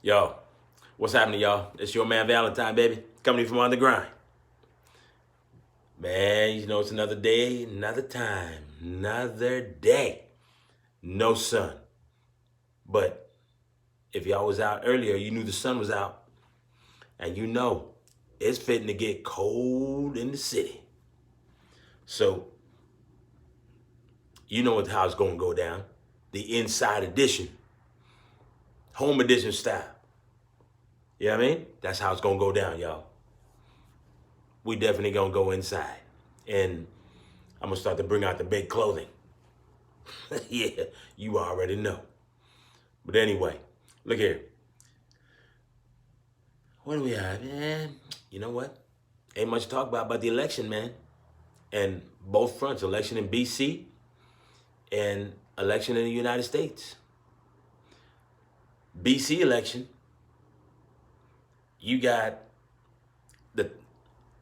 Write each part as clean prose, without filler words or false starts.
Yo, what's happening, y'all? It's your man Valentine, baby, coming to you from on the grind. Man, you know it's another day, another time, another day. No sun. But if y'all was out earlier, you knew the sun was out. And you know it's fitting to get cold in the city. So, you know how it's going to go down. The inside edition, home edition style. You know what I mean? That's how it's going to go down, y'all. We definitely going to go inside. And I'm going to start to bring out the big clothing. Yeah, you already know. But anyway, look here. What do we have, man? You know what? Ain't much to talk about the election, man. And both fronts, election in BC and election in the United States. BC election, you got the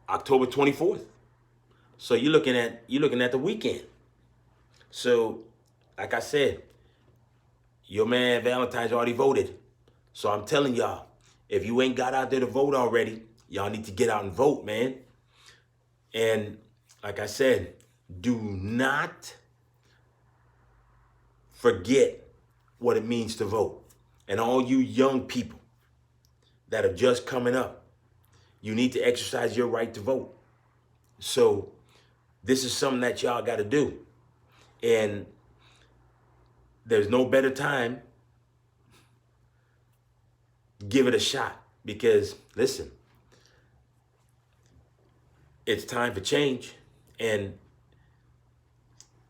October 24th. So you're looking at the weekend. So, like I said, your man Valentine's already voted. So I'm telling y'all, if you ain't got out there to vote already, y'all need to get out and vote, man. And like I said, do not forget what it means to vote. And all you young people that are just coming up, you need to exercise your right to vote. So this is something that y'all got to do. And there's no better time. Give it a shot because, listen, it's time for change. And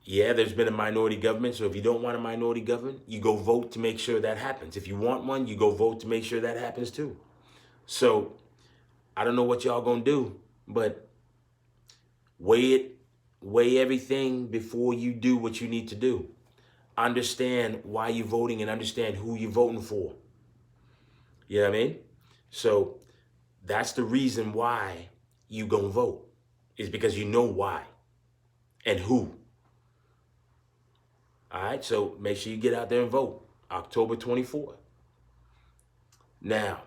yeah, there's been a minority government. So if you don't want a minority government, you go vote to make sure that happens. If you want one, you go vote to make sure that happens too. So I don't know what y'all gonna do, but weigh everything before you do what you need to do. Understand why you're voting and understand who you're voting for. You know what I mean? So that's the reason why you gonna vote, is because you know why and who. All right, so make sure you get out there and vote. October 24th. Now,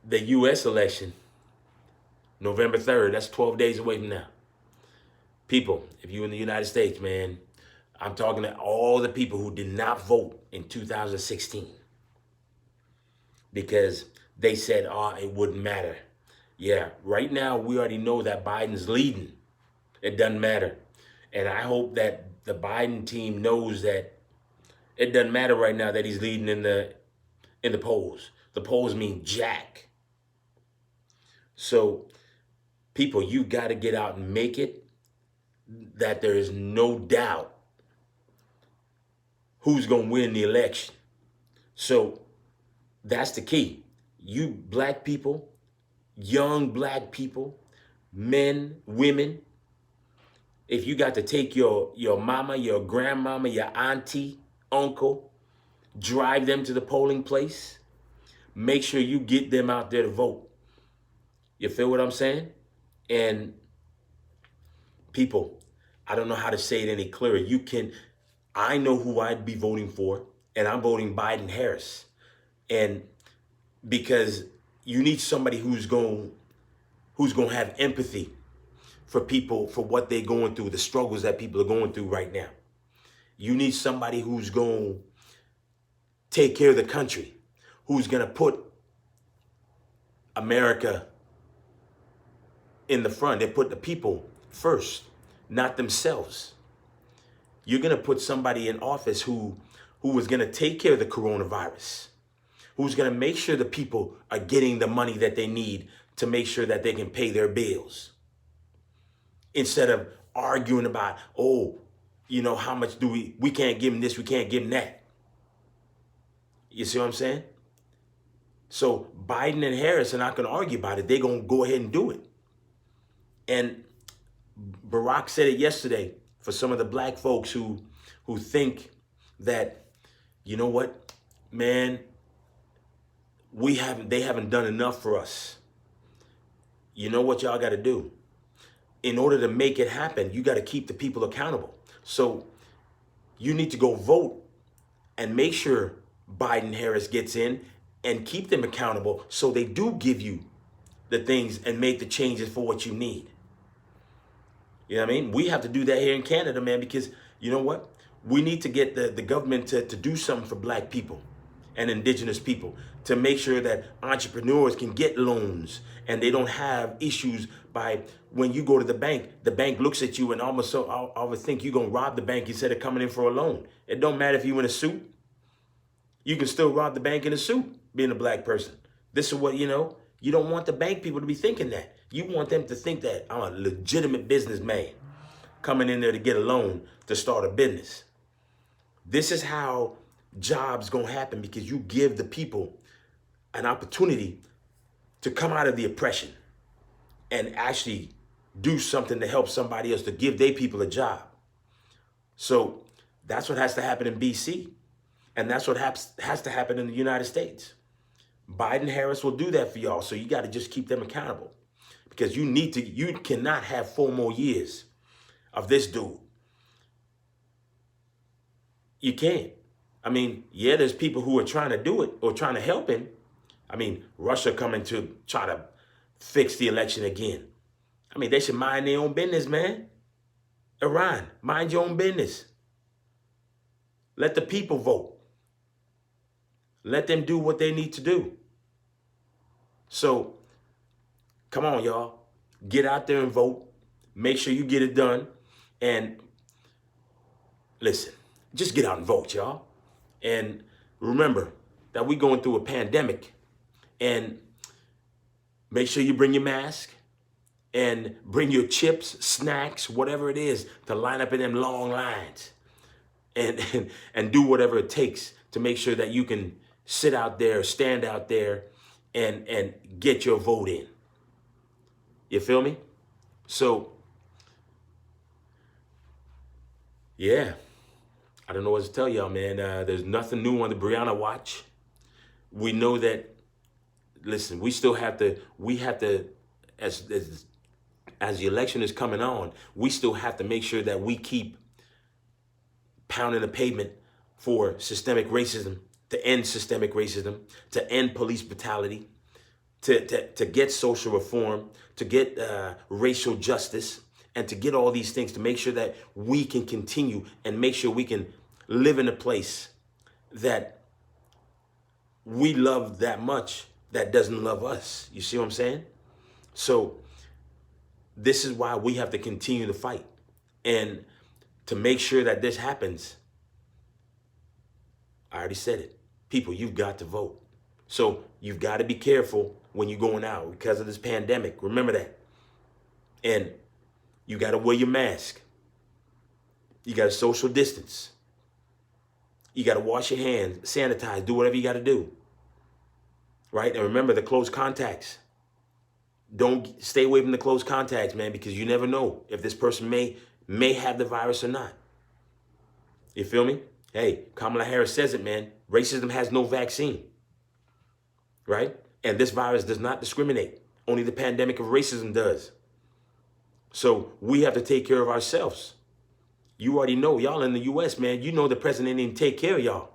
the U.S. election, November 3rd, that's 12 days away from now. People, if you're in the United States, man, I'm talking to all the people who did not vote in 2016 because they said, it wouldn't matter. Yeah, right now we already know that Biden's leading. It doesn't matter. And I hope that the Biden team knows that it doesn't matter right now that he's leading in the polls. The polls mean jack. So, people, you got to get out and make it that there is no doubt who's going to win the election. So, that's the key. You black people, young black people, men, women, if you got to take your mama, your grandmama, your auntie, uncle, drive them to the polling place, make sure you get them out there to vote. You feel what I'm saying? And people, I don't know how to say it any clearer. I know who I'd be voting for, and I'm voting Biden-Harris. And because you need somebody who's going to have empathy for people, for what they're going through, the struggles that people are going through right now. You need somebody who's going to take care of the country, who's going to put America in the front. They put the people first, not themselves. You're going to put somebody in office who is going to take care of the coronavirus, who's going to make sure the people are getting the money that they need to make sure that they can pay their bills. Instead of arguing about, how much do we can't give them this, we can't give them that. You see what I'm saying? So Biden and Harris are not going to argue about it. They're going to go ahead and do it. And Barack said it yesterday for some of the black folks who think that, you know what, man, they haven't done enough for us. You know what y'all got to do? In order to make it happen, you got to keep the people accountable. So you need to go vote and make sure Biden Harris gets in, and keep them accountable so they do give you the things and make the changes for what you need. You know what I mean? We have to do that here in Canada, man, because you know what? We need to get the government to do something for black people and indigenous people to make sure that entrepreneurs can get loans and they don't have issues by when you go to the bank looks at you and almost always think you're going to rob the bank instead of coming in for a loan. It don't matter if you in a suit. You can still rob the bank in a suit being a black person. This is what, you don't want the bank people to be thinking that. You want them to think that I'm a legitimate businessman coming in there to get a loan to start a business. This is how jobs gonna happen, because you give the people an opportunity to come out of the oppression and actually do something to help somebody else, to give their people a job. So that's what has to happen in BC. And that's what has to happen in the United States. Biden Harris will do that for y'all. So you got to just keep them accountable, because you cannot have 4 more years of this dude. You can't. I mean, yeah, there's people who are trying to do it or trying to help him. I mean, Russia coming to try to fix the election again. I mean, they should mind their own business, man. Iran, mind your own business. Let the people vote. Let them do what they need to do. So, come on, y'all. Get out there and vote. Make sure you get it done. And listen, just get out and vote, y'all. And remember that we're going through a pandemic. And make sure you bring your mask and bring your chips, snacks, whatever it is, to line up in them long lines. And do whatever it takes to make sure that you can sit out there, stand out there, and get your vote in. You feel me? So, yeah, I don't know what to tell y'all, man. There's nothing new on the Brianna Watch. We know that, listen, we have to, as the election is coming on, we still have to make sure that we keep pounding the pavement for systemic racism, to end systemic racism, to end police brutality, to get social reform, to get racial justice, and to get all these things, to make sure that we can continue and make sure we can live in a place that we love that much that doesn't love us. You see what I'm saying? So this is why we have to continue to fight. And to make sure that this happens, I already said it. People, you've got to vote. So you've got to be careful when you're going out because of this pandemic. Remember that. And you got to wear your mask. You got to social distance. You got to wash your hands, sanitize, do whatever you got to do. Right? And remember the close contacts. Don't stay away from the close contacts, man, because you never know if this person may have the virus or not. You feel me? Hey, Kamala Harris says it, man. Racism has no vaccine. Right? And this virus does not discriminate. Only the pandemic of racism does. So we have to take care of ourselves. You already know, y'all in the U.S., man, you know the president didn't take care of y'all.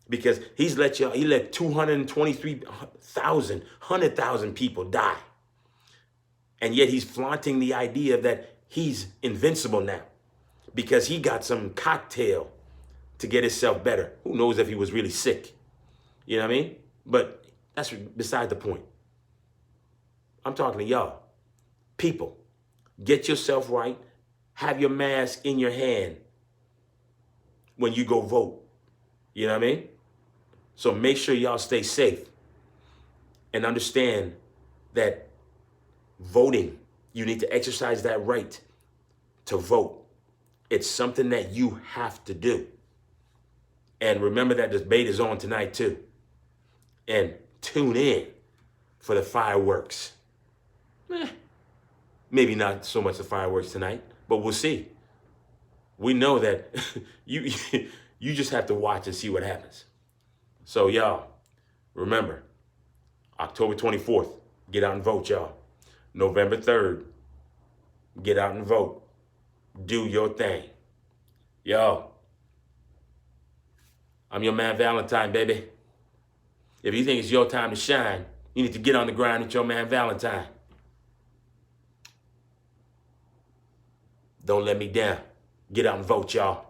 Because he let 223,000, 100,000 people die. And yet he's flaunting the idea that he's invincible now because he got some cocktail to get himself better. Who knows if he was really sick? You know what I mean? But that's beside the point. I'm talking to y'all. People, get yourself right. Have your mask in your hand when you go vote. You know what I mean? So make sure y'all stay safe and understand that voting, you need to exercise that right to vote. It's something that you have to do. And remember that the debate is on tonight too. And tune in for the fireworks. Maybe not so much the fireworks tonight, but we'll see. We know that you just have to watch and see what happens. So y'all, remember, October 24th, get out and vote, y'all. November 3rd, get out and vote. Do your thing. Y'all, I'm your man Valentine, baby. If you think it's your time to shine, you need to get on the grind with your man Valentine. Don't let me down. Get out and vote, y'all.